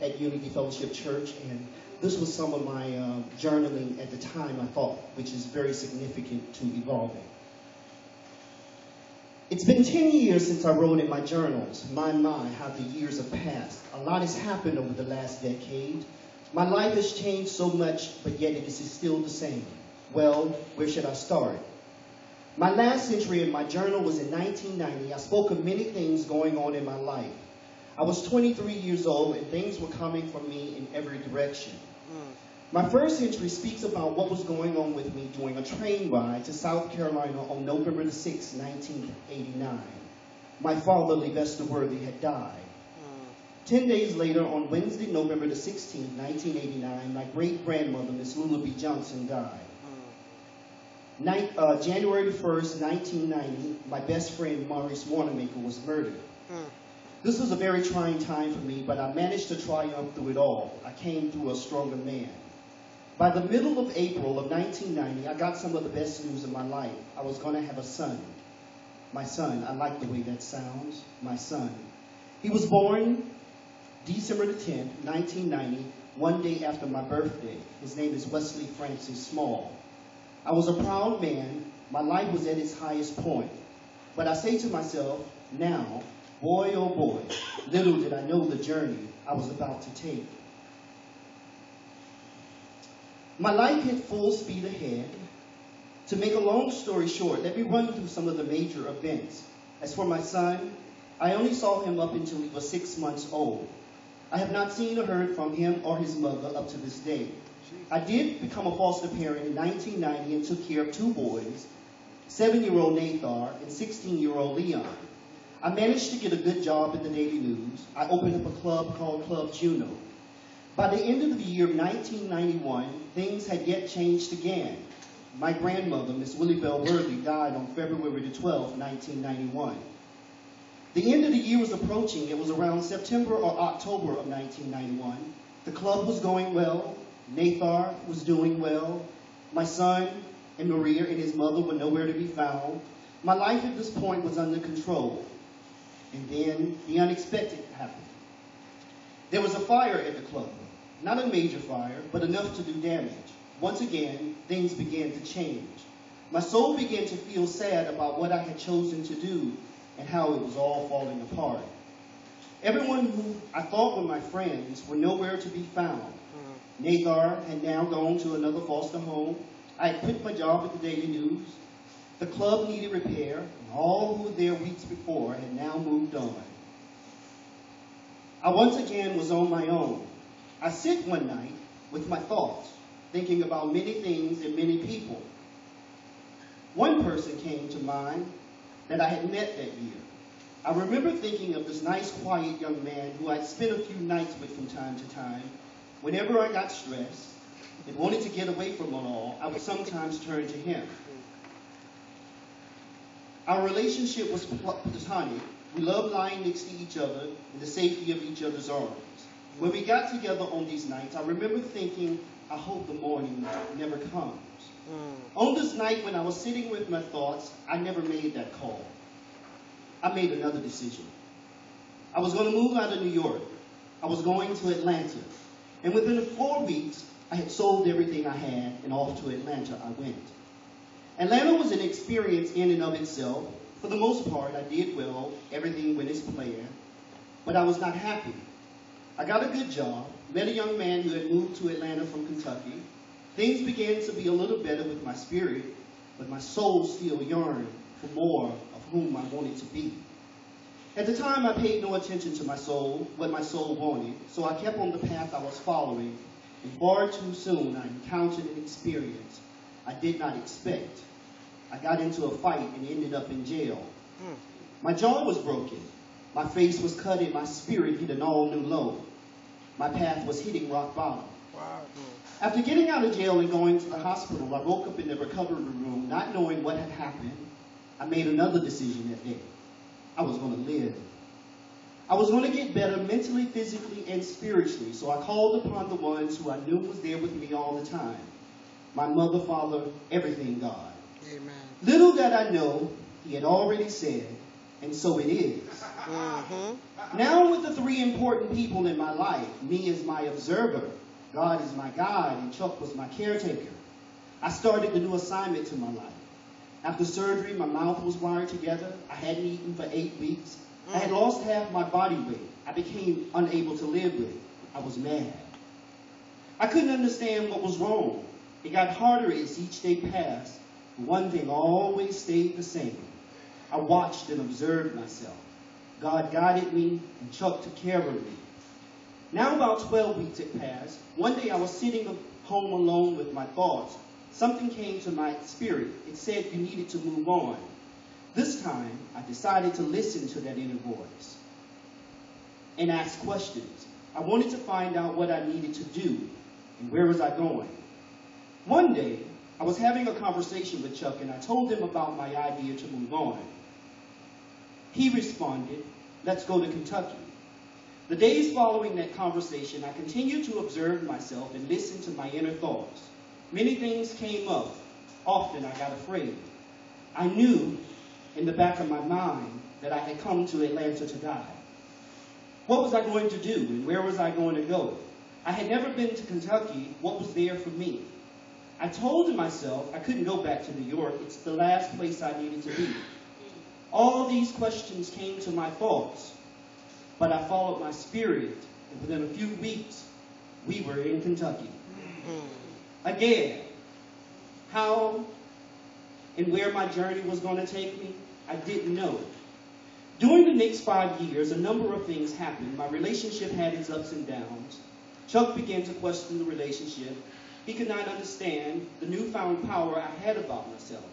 at Unity Fellowship Church, and this was some of my journaling at the time, I thought, which is very significant to evolving. It's been 10 years since I wrote in my journals. My, how the years have passed. A lot has happened over the last decade. My life has changed so much, but yet it is still the same. Well, where should I start? My last entry in my journal was in 1990. I spoke of many things going on in my life. I was 23 years old, and things were coming from me in every direction. My first entry speaks about what was going on with me during a train ride to South Carolina on November the 6th, 1989. My father, Levester Worthy, had died. 10 days later, on Wednesday, November the 16th, 1989, my great-grandmother, Miss Lula B. Johnson, died. January the 1st, 1990, my best friend, Maurice Wanamaker, was murdered. This was a very trying time for me, but I managed to triumph through it all. I came through a stronger man. By the middle of April of 1990, I got some of the best news of my life. I was going to have a son. My son, I like the way that sounds, my son. He was born December the 10th, 1990, one day after my birthday. His name is Wesley Francis Small. I was a proud man. My life was at its highest point. But I say to myself, now, boy oh boy, little did I know the journey I was about to take. My life hit full speed ahead. To make a long story short, let me run through some of the major events. As for my son, I only saw him up until he was 6 months old. I have not seen or heard from him or his mother up to this day. I did become a foster parent in 1990 and took care of two boys, 7-year-old Nathar and 16-year-old Leon. I managed to get a good job at the Daily News. I opened up a club called Club Juno. By the end of the year 1991, things had yet changed again. My grandmother, Miss Willie Bell Worthy, died on February the 12th, 1991. The end of the year was approaching. It was around September or October of 1991. The club was going well. Nathar was doing well. My son and Maria and his mother were nowhere to be found. My life at this point was under control. And then the unexpected happened. There was a fire at the club. Not a major fire, but enough to do damage. Once again, things began to change. My soul began to feel sad about what I had chosen to do and how it was all falling apart. Everyone who I thought were my friends were nowhere to be found. Nathar had now gone to another foster home. I had quit my job at the Daily News. The club needed repair, and all who were there weeks before had now moved on. I once again was on my own. I sit one night with my thoughts, thinking about many things and many people. One person came to mind that I had met that year. I remember thinking of this nice, quiet young man who I'd spent a few nights with from time to time. Whenever I got stressed and wanted to get away from it all, I would sometimes turn to him. Our relationship was platonic. We loved lying next to each other in the safety of each other's arms. When we got together on these nights, I remember thinking, I hope the morning never comes. On this night when I was sitting with my thoughts, I never made that call. I made another decision. I was going to move out of New York. I was going to Atlanta. And within 4 weeks, I had sold everything I had, and off to Atlanta I went. Atlanta was an experience in and of itself. For the most part, I did well. Everything went as planned. But I was not happy. I got a good job, met a young man who had moved to Atlanta from Kentucky. Things began to be a little better with my spirit, but my soul still yearned for more of whom I wanted to be. At the time, I paid no attention to my soul, what my soul wanted, so I kept on the path I was following, and far too soon I encountered an experience I did not expect. I got into a fight and ended up in jail. My jaw was broken, my face was cut, and my spirit hit an all-new low. My path was hitting rock bottom. Wow. After getting out of jail and going to the hospital, I woke up in the recovery room, not knowing what had happened. I made another decision that day. I was going to live. I was going to get better mentally, physically, and spiritually, so I called upon the ones who I knew was there with me all the time. My mother, father, everything God. Amen. Little did I know, he had already said, And so it is. Mm-hmm. Now with the three important people in my life, me as my observer, God is my guide, and Chuck was my caretaker, I started the new assignment to my life. After surgery, my mouth was wired together. I hadn't eaten for 8 weeks. I had lost half my body weight. I became unable to live with it. I was mad. I couldn't understand what was wrong. It got harder as each day passed. But one thing always stayed the same. I watched and observed myself. God guided me, and Chuck took care of me. Now about 12 weeks had passed. One day I was sitting home alone with my thoughts. Something came to my spirit. It said you needed to move on. This time, I decided to listen to that inner voice and ask questions. I wanted to find out what I needed to do and where was I going. One day, I was having a conversation with Chuck and I told him about my idea to move on. He responded, "Let's go to Kentucky." The days following that conversation, I continued to observe myself and listen to my inner thoughts. Many things came up. Often I got afraid. I knew in the back of my mind that I had come to Atlanta to die. What was I going to do and where was I going to go? I had never been to Kentucky. What was there for me? I told myself I couldn't go back to New York. It's the last place I needed to be. All these questions came to my thoughts, but I followed my spirit, and within a few weeks, we were in Kentucky. Again, how and where my journey was going to take me, I didn't know. During the next 5 years, a number of things happened. My relationship had its ups and downs. Chuck began to question the relationship. He could not understand the newfound power I had about myself.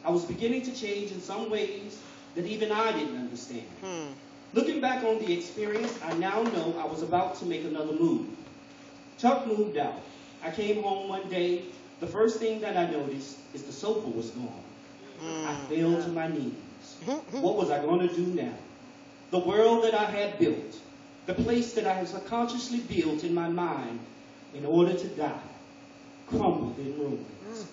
I was beginning to change in some ways that even I didn't understand. Looking back on the experience, I now know I was about to make another move. Chuck moved out. I came home one day. The first thing that I noticed is the sofa was gone. I fell to my knees. What was I going to do now? The world that I had built, the place that I had subconsciously built in my mind in order to die, crumbled in ruins.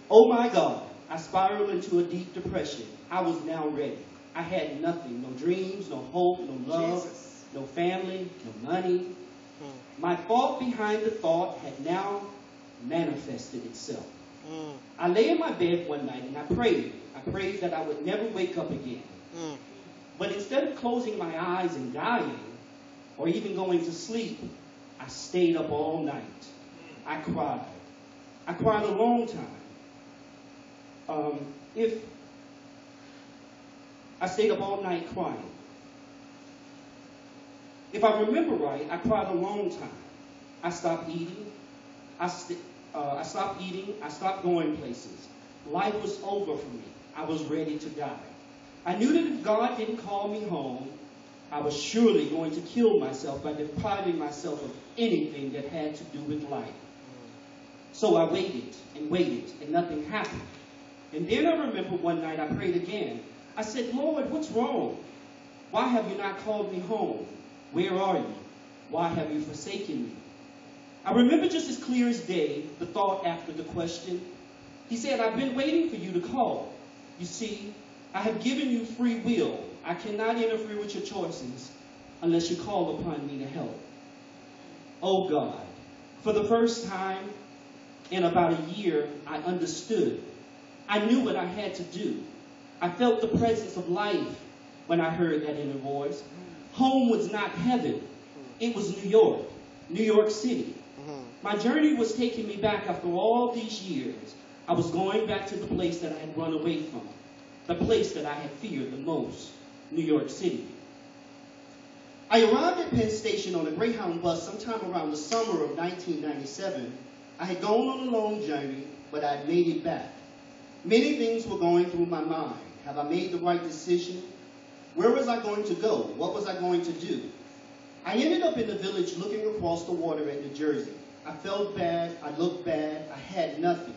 Oh my God, I spiraled into a deep depression. I was now ready. I had nothing, no dreams, no hope, no love, no family, no money. My thought behind the thought had now manifested itself. I lay in my bed one night and I prayed. I prayed that I would never wake up again. But instead of closing my eyes and dying, or even going to sleep, I stayed up all night. I cried. I cried a long time. I stayed up all night crying. If I remember right, I cried a long time. I stopped eating. I stopped going places. Life was over for me. I was ready to die. I knew that if God didn't call me home, I was surely going to kill myself by depriving myself of anything that had to do with life. So I waited, and nothing happened. And then I remember one night I prayed again. I said, "Lord, what's wrong? Why have you not called me home? Where are you? Why have you forsaken me?" I remember just as clear as day the thought after the question. He said, "I've been waiting for you to call. You see, I have given you free will. I cannot interfere with your choices unless you call upon me to help." Oh God, for the first time in about a year, I understood. I knew what I had to do. I felt the presence of life when I heard that inner voice. Home was not heaven. It was New York City. My journey was taking me back after all these years. I was going back to the place that I had run away from, the place that I had feared the most, New York City. I arrived at Penn Station on a Greyhound bus sometime around the summer of 1997. I had gone on a long journey, but I had made it back. Many things were going through my mind. Have I made the right decision? Where was I going to go? What was I going to do? I ended up in the village looking across the water at New Jersey. I felt bad. I looked bad. I had nothing.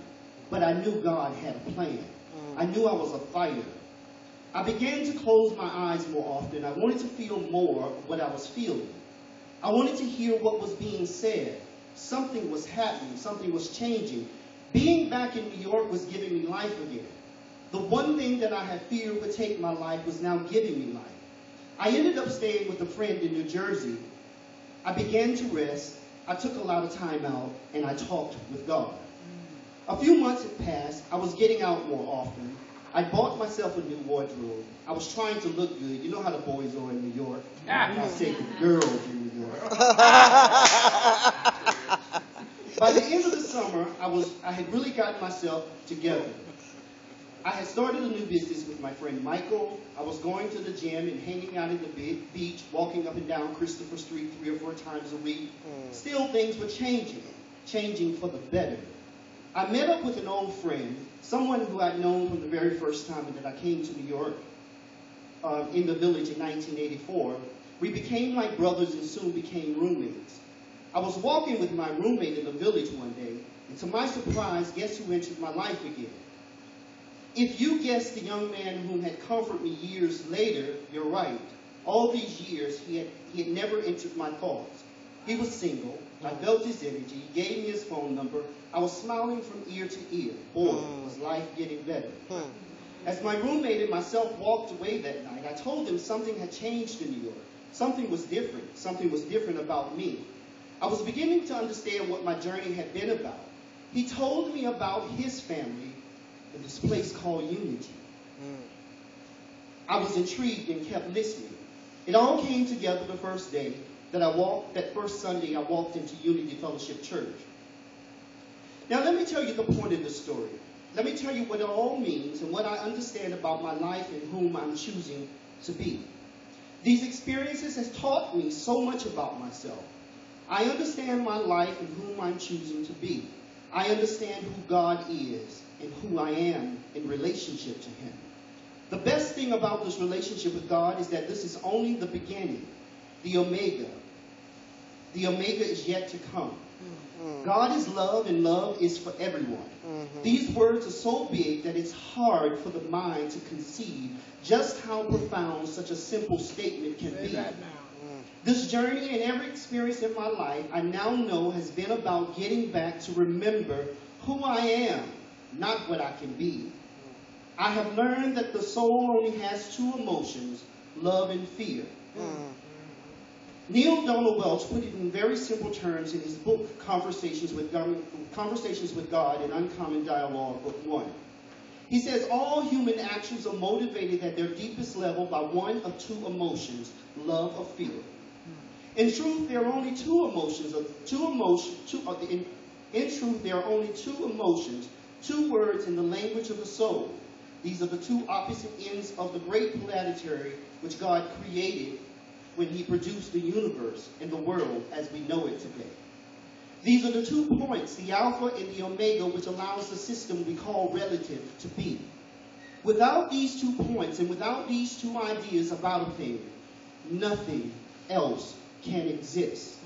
But I knew God had a plan. I knew I was a fighter. I began to close my eyes more often. I wanted to feel more of what I was feeling. I wanted to hear what was being said. Something was happening. Something was changing. Being back in New York was giving me life again. The one thing that I had feared would take my life was now giving me life. I ended up staying with a friend in New Jersey. I began to rest. I took a lot of time out, and I talked with God. A few months had passed. I was getting out more often. I bought myself a new wardrobe. I was trying to look good. You know how the boys are in New York. I say the girls in New York. By the end of the summer, I had really gotten myself together. I had started a new business with my friend Michael. I was going to the gym and hanging out at the beach, walking up and down Christopher Street 3 or 4 times a week. Still, things were changing for the better. I met up with an old friend, someone who I'd known from the very first time that I came to New York in the village in 1984. We became like brothers and soon became roommates. I was walking with my roommate in the village one day, and to my surprise, guess who entered my life again? If you guessed the young man whom had comforted me years later, you're right. All these years, he had never entered my thoughts. He was single. I felt his energy. He gave me his phone number. I was smiling from ear to ear. Boy, was life getting better. As my roommate and myself walked away that night, I told him something had changed in New York. Something was different. Something was different about me. I was beginning to understand what my journey had been about. He told me about his family in this place called Unity. I was intrigued and kept listening. It all came together the first day that first Sunday I walked into Unity Fellowship Church. Now let me tell you the point of this story. Let me tell you what it all means and what I understand about my life and whom I'm choosing to be. These experiences has taught me so much about myself. I understand my life and whom I'm choosing to be. I understand who God is and who I am in relationship to him. The best thing about this relationship with God is that this is only the beginning, the Omega. The Omega is yet to come. God is love and love is for everyone. These words are so big that it's hard for the mind to conceive just how profound such a simple statement can be. This journey and every experience in my life I now know has been about getting back to remember who I am, not what I can be. I have learned that the soul only has 2 emotions, love and fear. Neil Donald Welch put it in very simple terms in his book, Conversations with God in Uncommon Dialogue, Book 1. He says, all human actions are motivated at their deepest level by one of 2 emotions, love or fear. In truth, there are only 2 emotions. In truth, there are only 2 emotions, 2 words in the language of the soul. These are the 2 opposite ends of the great planetary which God created when he produced the universe and the world as we know it today. These are the 2 points, the alpha and the omega, which allows the system we call relative to be. Without these 2 points and without these 2 ideas about a thing, nothing else can exist.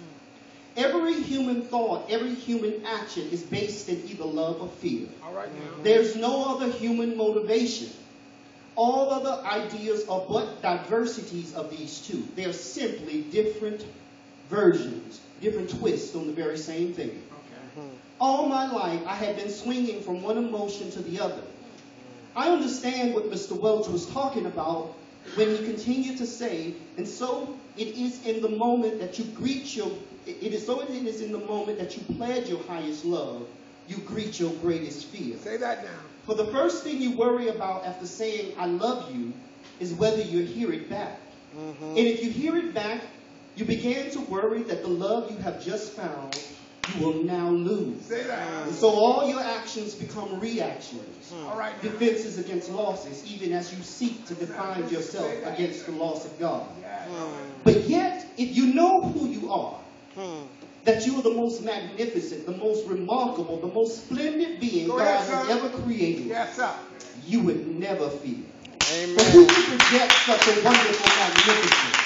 Every human thought, every human action is based in either love or fear. All right, now. There's no other human motivation. All other ideas are but diversities of these 2. They're simply different versions, different twists on the very same thing. Okay. All my life, I have been swinging from one emotion to the other. I understand what Mr. Welch was talking about when he continued to say, and so it is in the moment that you greet your, it is in the moment that you pledge your highest love, you greet your greatest fear. Say that now. For the first thing you worry about after saying, I love you, is whether you hear it back. And if you hear it back, you begin to worry that the love you have just found, you will now lose. Say that. And so all your actions become reactions. All right, now. Defenses against losses, even as you seek to define yourself against the loss of God. But yet, if you know who you are, that you are the most magnificent, the most remarkable, the most splendid being God has ever created, Yes, sir. you would never fear. Amen. But who can project such a wonderful magnificence?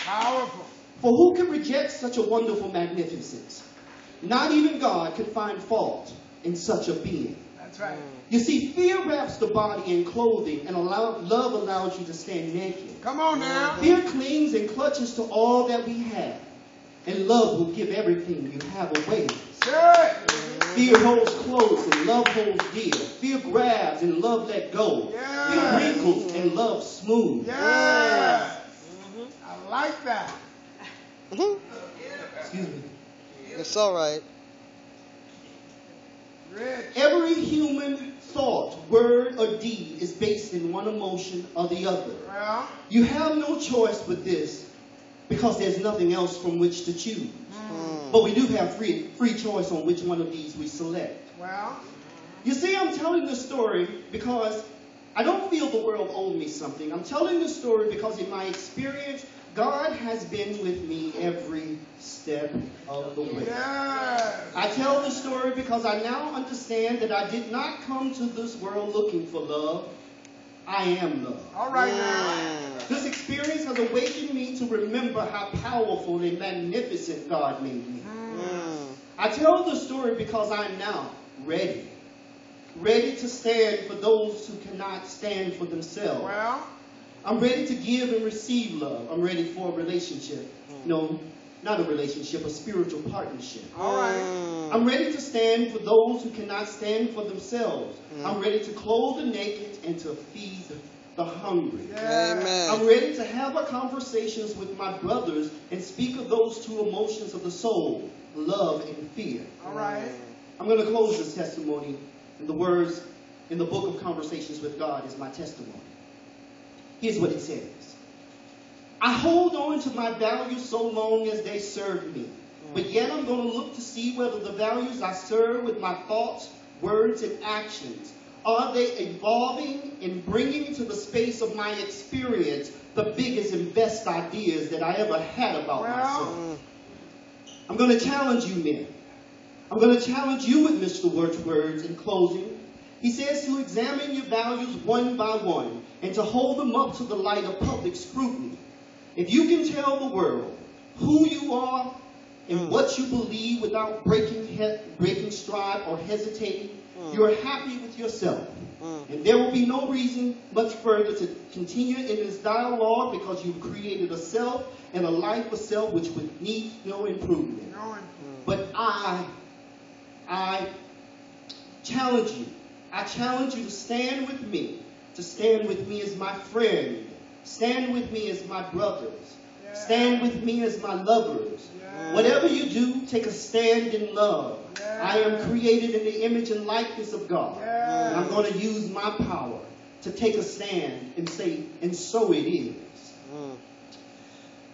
Powerful. For who can reject such a wonderful magnificence? Not even God can find fault in such a being. That's right. You see, fear wraps the body in clothing, and love allows you to stand naked. Come on now. Fear clings and clutches to all that we have. and love will give everything you have away. Good. Fear holds close and love holds dear. Fear grabs and love let go. Yes. Fear wrinkles and love smooth. Yes. I like that. Excuse me. It's all right. Rich. Every human thought, word, or deed is based in one emotion or the other. Well, You have no choice with this because there's nothing else from which to choose. But we do have free choice on which one of these we select. well, You see, I'm telling this story because I don't feel the world owed me something. I'm telling this story because in my experience, God has been with me every step of the way. yes. I tell this story because I now understand that I did not come to this world looking for love. I am love. All right now. This experience has awakened me to remember how powerful and magnificent God made me. I tell the story because I am now ready. Ready to stand for those who cannot stand for themselves. Well, I'm ready to give and receive love. I'm ready for a relationship. No, not a relationship, a spiritual partnership. all right. I'm ready to stand for those who cannot stand for themselves. I'm ready to clothe the naked and to feed the hungry. Yes. I'm ready to have a conversations with my brothers and speak of those two emotions of the soul, love and fear. All right. I'm going to close this testimony, and the words in the book of Conversations with God is my testimony. Here's what it says. I hold on to my values so long as they serve me, but yet I'm going to look to see whether the values I serve with my thoughts, words, and actions, are they evolving and bringing to the space of my experience the biggest and best ideas that I ever had about myself? I'm going to challenge you, men. I'm going to challenge you with Mr. Wirt's words in closing. He says to examine your values one by one and to hold them up to the light of public scrutiny. If you can tell the world who you are and what you believe without breaking stride or hesitating, you are happy with yourself. And there will be no reason much further to continue in this dialogue because you've created a self and a life of self which would need no improvement. But I challenge you. I challenge you to stand with me as my friend, stand with me as my brothers, stand with me as my lovers. Whatever you do, take a stand in love. I am created in the image and likeness of God. And I'm going to use my power to take a stand and say, and so it is.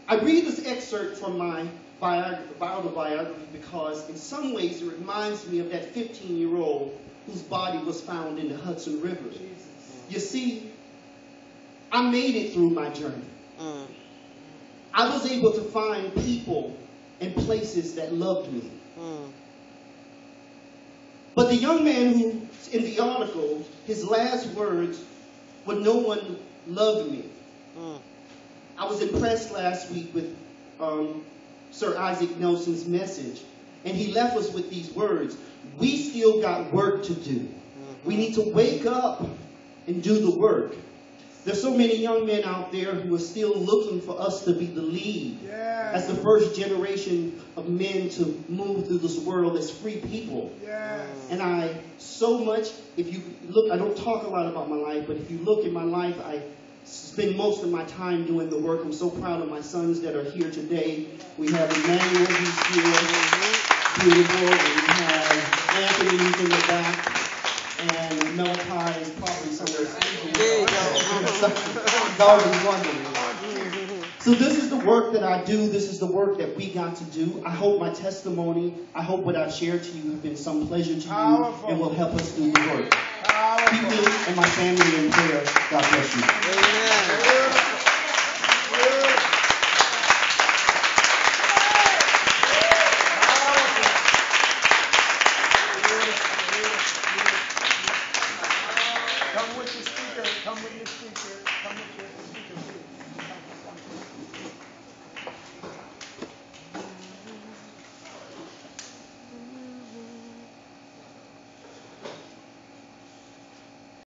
I read this excerpt from my autobiography because in some ways it reminds me of that 15-year-old whose body was found in the Hudson River. You see, I made it through my journey. I was able to find people and places that loved me. But the young man who, in the article, his last words were, "No one loved me." I was impressed last week with Sir Isaac Nelson's message, and he left us with these words: we still got work to do. We need to wake up and do the work. There's so many young men out there who are still looking for us to be the lead as the first generation of men to move through this world as free people. And I so much, if you look, I don't talk a lot about my life, but if you look at my life, I spend most of my time doing the work. I'm so proud of my sons that are here today. We have Emmanuel who's here, beautiful. We have Anthony who's in the back. And Malachi is probably somewhere sleeping. God is wondering. So this is the work that I do. This is the work that we got to do. I hope my testimony, I hope what I've shared to you has been some pleasure to you and will help us do the work. Keep me and my family in prayer. God bless you. Amen. Come with the speaker. Come with the speaker.